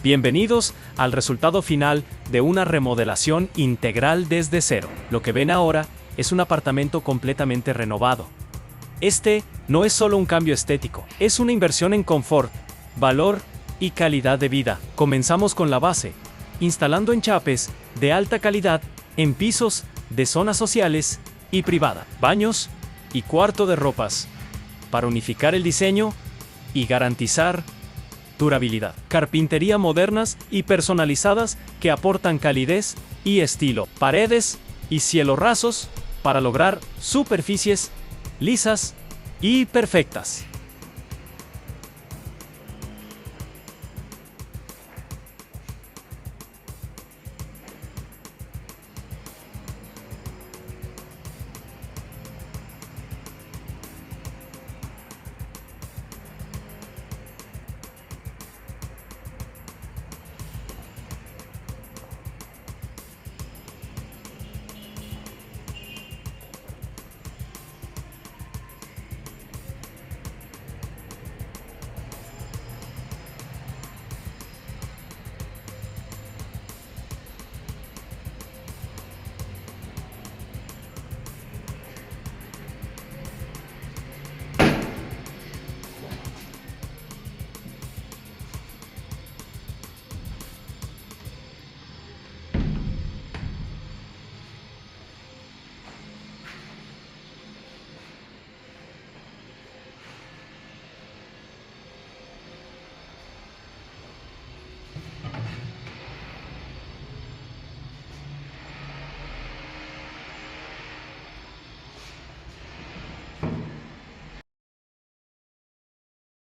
Bienvenidos al resultado final de una remodelación integral desde cero. Lo que ven ahora es un apartamento completamente renovado. Este no es solo un cambio estético, es una inversión en confort, valor y calidad de vida. Comenzamos con la base, instalando enchapes de alta calidad en pisos de zonas sociales y privada, baños y cuarto de ropas, para unificar el diseño y garantizar durabilidad. Carpintería modernas y personalizadas que aportan calidez y estilo. Paredes y cielos rasos para lograr superficies lisas y perfectas.